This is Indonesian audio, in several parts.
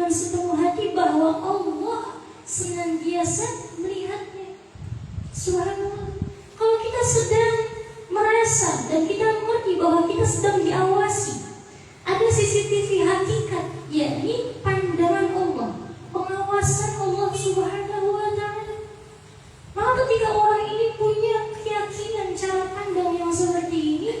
dengan sepenuh hati bahwa Allah senantiasa melihatnya. Subhanallah. Kalau kita sedang merasa dan kita mengerti bahwa kita sedang diawasi, ada CCTV hakikat, yakni pandangan Allah, pengawasan Allah Subhanahu wa ta'ala. Maka ketika orang ini punya keyakinan cara pandang yang seperti ini,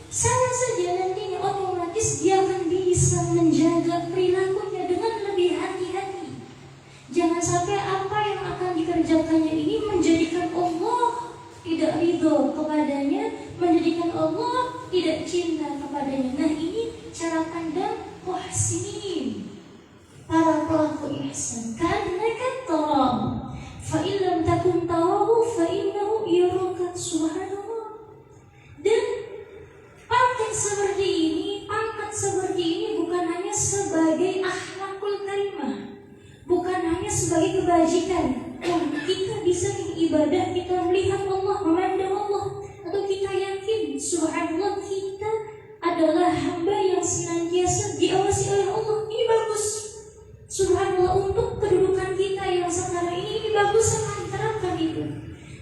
sama saja nantinya otomatis dia akan bisa menjaga perilakunya dengan lebih hati-hati. Jangan sampai apa yang akan dikerjakannya ini menjadikan Allah tidak ridho kepadanya, menjadikan Allah tidak cinta kepadanya. Nah, ini cara pandang muhsinin, para pelaku ihsan. Karena kata fa illam takun tarahu fa innahu yaraka. Subhanallah. Dan pangkat seperti ini bukan hanya sebagai akhlakul karimah, bukan hanya sebagai kebajikan. Kita bisa beribadah, kita melihat Allah, memandang Allah, atau kita yakin subhanallah kita adalah hamba yang senantiasa diawasi oleh Allah. Ini bagus. Subhanallah, untuk kedudukan kita yang sekarang ini bagus sekali, terapkan itu.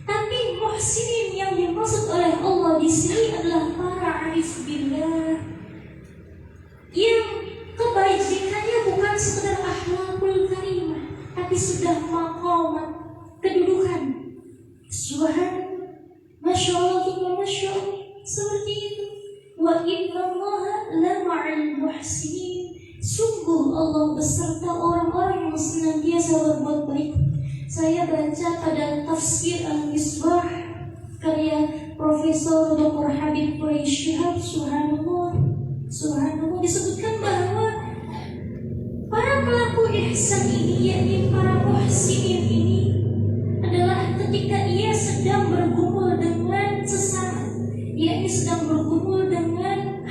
Tapi muhsinin yang dimaksud oleh Allah di sini adalah para arif billah, yang kebajikannya bukan sekedar akhlakul karimah, tapi sudah maqamat, kedudukan. Subhanallah, masya Allah, masya Allah, seperti itu. Wa innallaha la ma'al muhsinin. Sungguh Allah beserta orang-orang yang senantiasa berbuat baik. Saya baca pada tafsir Al-Misbah karya Profesor Dr. Habib Quraish Shihab. Subhanallah, disebutkan bahwa para pelaku ihsan ini, yakni para muhsinin ini, adalah ketika ia sedang bergumul dengan sesama, yakni sedang bergumul dengan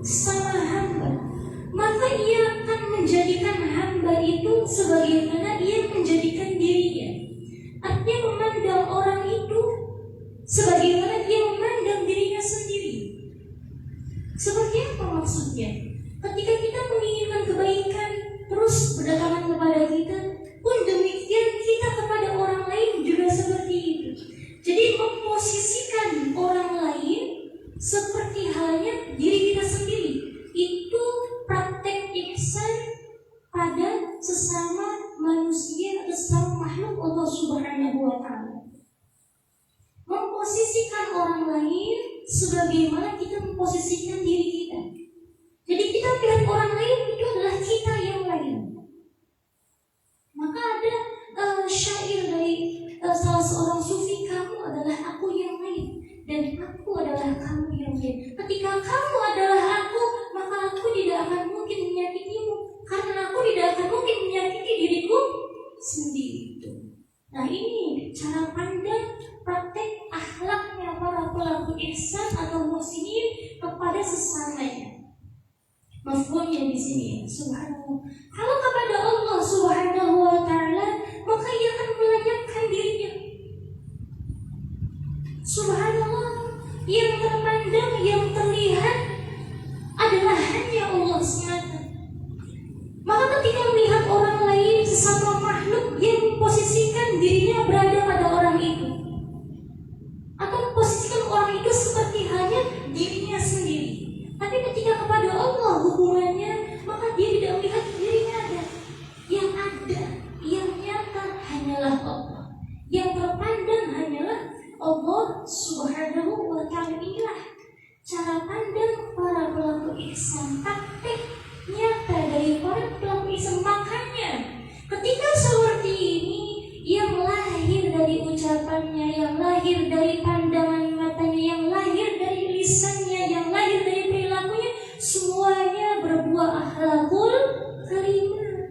sama hamba, maka ia akan menjadikan hamba itu sebagaimana ia menjadikan dirinya. Artinya memandang orang itu sebagaimana ia memandang dirinya sendiri. Seperti apa maksudnya? Ketika kita menginginkan kebaikan terus berdatangan kepada kita, pun demikian kita kepada orang lain juga seperti itu. Jadi memposisikan orang lain seperti halnya diri kita sendiri, itu praktek ihsan pada sesama manusia atau sesama makhluk Allah Subhanahu wa ta'ala. Memposisikan orang lain sebagaimana kita memposisikan diri kita. Jadi kita melihat orang lain itu adalah kita yang lain. Maka ada syair dari salah seorang sufi, kamu adalah aku yang lain dan aku adalah kamu yang lain. Ketika kamu adalah aku, maka aku tidak akan mungkin menyakitimu, karena aku tidak akan mungkin menyakiti diriku sendiri. Nah, ini cara pandang praktek akhlaknya para pelaku ihsan atau muhsinin kepada sesamanya. Mafhumnya di sini, subhanallah. Kalau kepada Allah Subhanahu wa ta'ala, maka ia akan melenyapkan dirinya. Subhanallah, yang terpandang, yang terlihat adalah hanya Allah semata. Maka ketika melihat orang lain, sesama makhluk, yang memposisikan dirinya berada pada orang itu, atau memposisikan orang itu seperti hanya dirinya sendiri. Tapi ketika kepada Allah hubungannya, maka dia tidak melihat dirinya ada. Yang nyata hanyalah Allah. Yang terpandang hanyalah Allah Subhanahu wa ta'ala. Inilah cara pandang para pelaku ihsan, praktek nyata dari para pelaku ihsan. Makanya ketika seperti ini, yang lahir dari ucapannya, yang lahir dari pandangan matanya, yang lahir dari lisannya, yang lahir dari perilakunya, semuanya berbuah akhlakul karimah.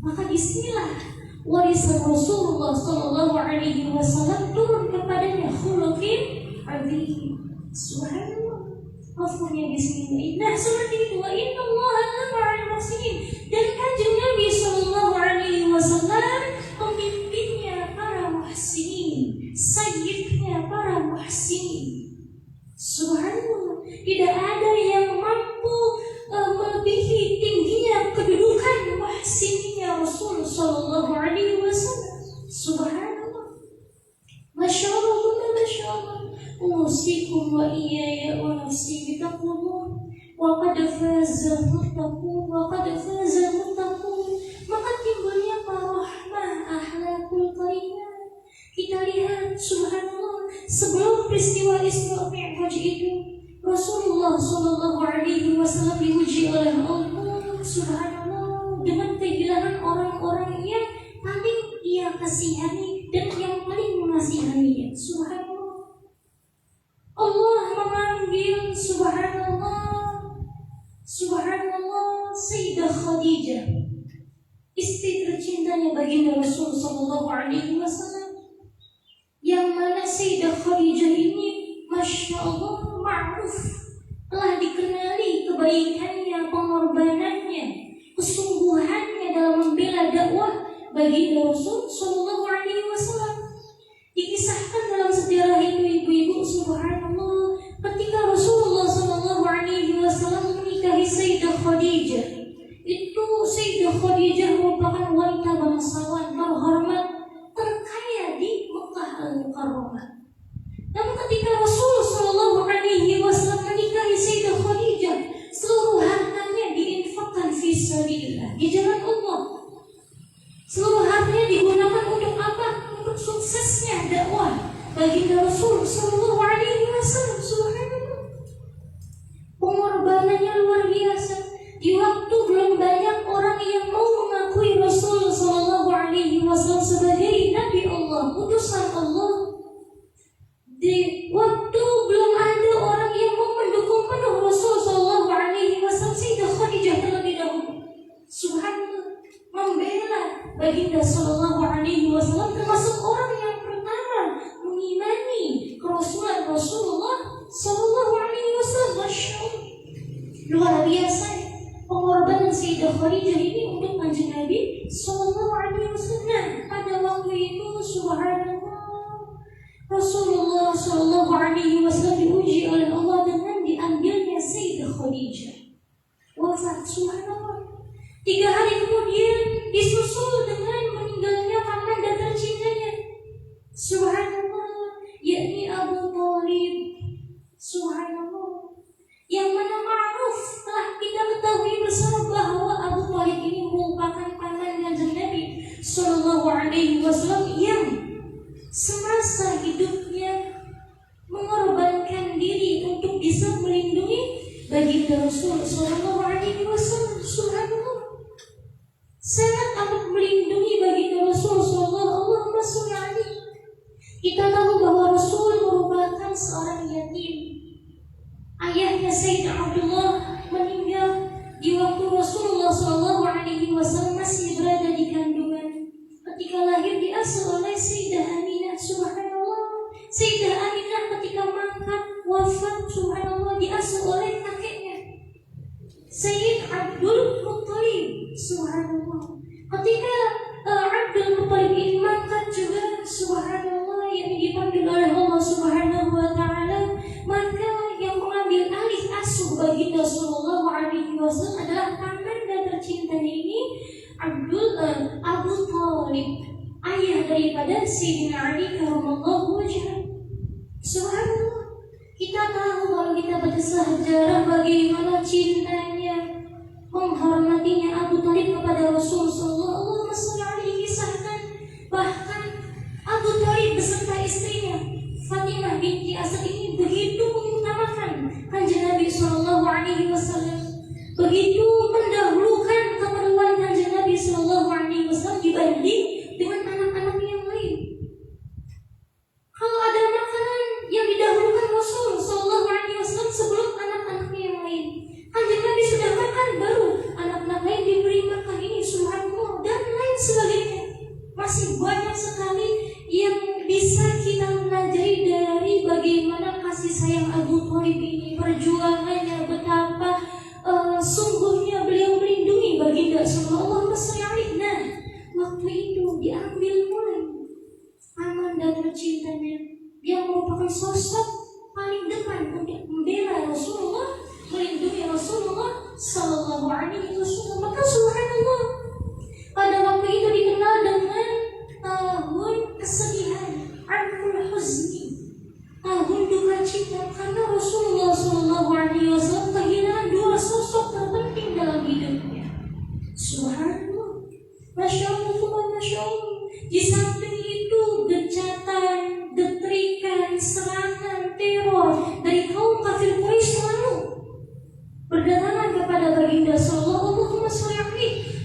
Maka disinilah warisan Rasulullah SAW turun kepadanya, khuluqin azim. Subhanallah, mafhumnya di sini. Nah, seperti itu. Wa innallaha la ma'al muhsinin. Dan kanjeng Nabi SAW pemimpinnya para muhsinin, sayyidnya para muhsinin. Subhanallah, tidak ada yang mampu melebihi tingginya sallallahu alaihi wasallam. Subhanallah. Masya Allah, Masya Allah. Usikum wa iyaya wa nafsi bitaqullah. Wa qad faza muttaqun, wa qad faza muttaqun. Maka timbulnya rahmah ahlakul karimah. Kita lihat, subhanallah, sebelum peristiwa Isra Mi'raj itu, Rasulullah sallallahu alaihi wasallam diuji oleh Allah, subhanallah, dengan kegilaan orang-orang yang paling ia kasihani dan yang paling mengasihaninya. Subhanallah. Allah memanggil, subhanallah, Sayyidah Khadijah, istri tercintanya baginda Rasul sallallahu alaihi wasallam. Yang mana Sayyidah Khadijah ini, Masya Allah, ma'ruf, telah dikenali kebaikannya, pengorbanannya, kesungguhannya dalam membela dakwah baginda Rasul sallallahu alaihi wasallam. Dikisahkan dalam sejarah itu ibu-ibu, subhanallah, ketika Rasulullah sallallahu alaihi wasallam menikahi Sayyidah Khadijah, itu Sayyidah Khadijah merupakan wanita bangsawan terhormat, terkaya di Mekah Al-Mukarramah. Namun ketika Rasulullah sallallahu alaihi wasallam menikahi Sayyidah Khadijah, seluruh hartanya diinfakkan fi sabilillah, di jalan Allah. Seluruh hartanya digunakan untuk apa? Untuk suksesnya dakwah baginda Rasul sallallahu alaihi wasallam. Subhanallah. Pengorbanannya luar biasa. Di waktu belum banyak orang yang mau mengakui Rasul sallallahu alaihi wasallam sebagai nabi Allah, utusan Allah. Di waktu belum ada orang yang mau mendukung penuh Rasul sallallahu alaihi wasallam, Sayyidah Khadijah terlebih dahulu, subhanallah, membela baginda sallallahu alaihi wasallam, termasuk orang yang pertama mengimani kerasulan Rasulullah sallallahu alaihi wasallam. Masya Allah, luar biasa pengorbanan Sayyidah Khadijah ini untuk kanjeng Nabi sallallahu alaihi wasallam. Pada waktu itu, subhanallah, Rasulullah sallallahu alaihi wasallam diuji oleh Allah dengan diambilnya Sayyidah Khadijah, wafat. Subhanallah. 3 hari kemudian disusul dengan meninggalnya paman dan tercintanya, subhanallah, yakni Abu Thalib. Subhanallah. Yang mana ma'ruf, telah kita ketahui bersama bahwa Abu Thalib ini merupakan paman kanjeng Nabi sallallahu alaihi wasallam yang semasa hidupnya mengorbankan diri untuk bisa melindungi baginda Rasul sallallahu alaihi wasallam. Subhanallah. Sangat amat melindungi baginda Rasul sallallahu alaihi wasallam. Kita tahu bahwa Rasul merupakan seorang yatim. Ayahnya Sayyidina Abdullah meninggal di waktu Rasulullah sallallahu alaihi wasallam masih berada di kandungan. Ketika lahir diasuh oleh Sayyidah Aminah, subhanallah. Sayyidah Aminah ketika mangkat wafat, subhanallah, diasuh oleh kakeknya Sayyid Abdul Muttalib, subhanallah. Ketika Abdul Muttalib ini mangkat juga, subhanallah, yang dipanggil oleh Allah subhanahu wa ta'ala, maka yang mengambil alih asuh baginda sallallahu alaihi wasallam adalah paman dan tercintanya ini, Abu Thalib, ayah daripada Sayyidina Ali karramallahu wajhah. Subhanallah. Kita tahu kalau kita baca sejarah bagaimana cintanya, menghormatinya Abu Thalib kepada Rasul sallallahu alaihi wasallam. Bahkan Abu Thalib beserta istrinya Fatimah binti Asad ini begitu mengutamakan kanjeng Nabi sallallahu alaihi wasallam, begitu mendahulukan keperluan kanjeng Nabi sallallahu alaihi wasallam dibanding dengan anak-anak yang lain. Kalau ada makanan yang didahulukan Rasul sallallahu alaihi wasallam sebelum anak-anaknya yang lain, kanjeng Nabi sudah makan baru anak-anak lain diberi makan. Ini subhanallah dan lain sebagainya. Masih banyak sekali yang bisa kita pelajari dari bagaimana kasih sayang Abu Thalib ini, perjuangannya, betapa sungguhnya beliau melindungi baginda sallallahu alaihi wasallam. Nah, waktu itu diambil mulai aman dan tercintanya yang merupakan sosok paling depan untuk membela Rasulullah, melindungi Rasulullah sallallahu alaihi wasallam. Maka subhanallah, pada waktu itu karena Rasulullah SAW kehilangan dua sosok terpenting dalam hidupnya. Subhanallah, Masya Allah, Masya Allah. Di samping itu gencatan, getrikan, serangan, teror dari kaum kafir Quraisy selalu berdatangan kepada baginda sallallahu alaihi wasallam.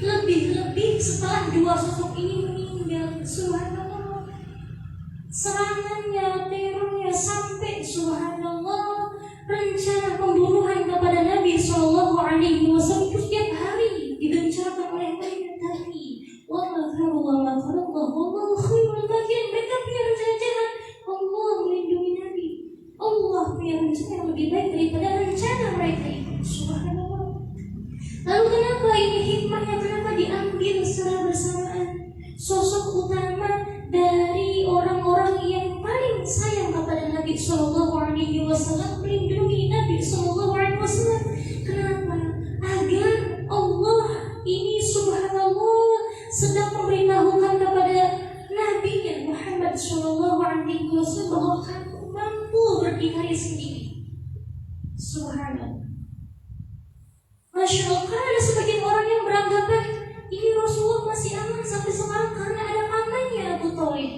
Lebih-lebih setelah dua sosok ini meninggal. Subhanallah, serangannya, terornya sampai subhanallah rencana pembunuhan kepada Nabi sallallahu alaihi wasallam itu setiap hari digencarkan oleh mereka. Tapi mereka punya rencana jahat. Allah melindungi Nabi. Allah punya rencana yang lebih baik daripada rencana mereka itu. Subhanallah. Lalu kenapa ini hikmahnya? Kenapa diambil secara bersamaan sosok utama dari orang-orang yang paling sayang kepada Nabi Sallallahu Alaihi Wasallam, melindungi Nabi Sallallahu Alaihi Wasallam? Kenapa? Agar Allah ini subhanallah sedang memberitahukan kepada Nabi Muhammad Sallallahu Alaihi Wasallam bahwa kamu mampu berdikari sendiri. Subhanallah. Masya Allah, karena ada sebagian orang yang beranggapan ini Rasulullah masih aman sampai sekarang karena ada pamannya Abu Thalib,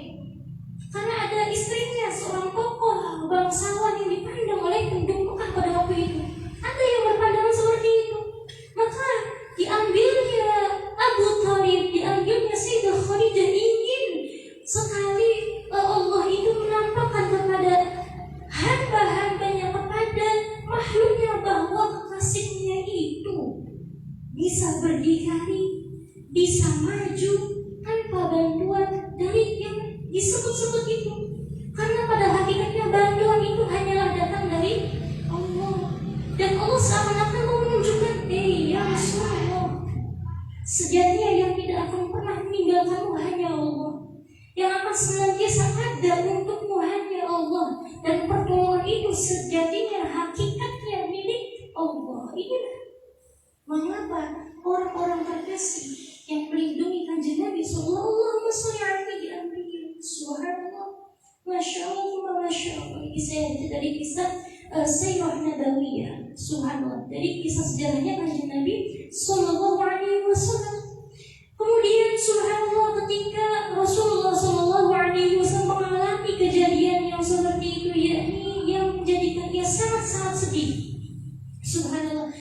karena ada istrinya seorang tokoh bangsawan yang dipandang oleh penduduk Mekah pada waktu itu. Ada yang berpandangan seperti itu. Maka diambilnya Abu Thalib, diambilnya Sayyidah Khadijah, ingin sekali Allah itu menampakkan kepada hamba-hambanya, kepada makhluknya bahwa kekasihnya itu bisa berdikari, bisa maju tanpa bantuan dari yang disebut-sebut itu. Karena pada hakikatnya bantuan itu hanyalah datang dari Allah. Dan Allah seakan-akan mau menunjukkan, ya Rasulullah, sejatinya yang tidak akan pernah meninggalkanmu hanya Allah. Yang akan senantiasa ada untukmu hanya Allah. Dan pertolongan itu sejatinya hakikatnya milik Allah. Inilah mengapa orang-orang terkasih yang melindungi kanjeng Nabi sallallahu alaihi wasallam subhanallah, masya Allah, masya Allah. Ini saya dari kisah Sayyirah Nabawiyah, subhanallah, dari kisah sejarahnya kanjeng Nabi sallallahu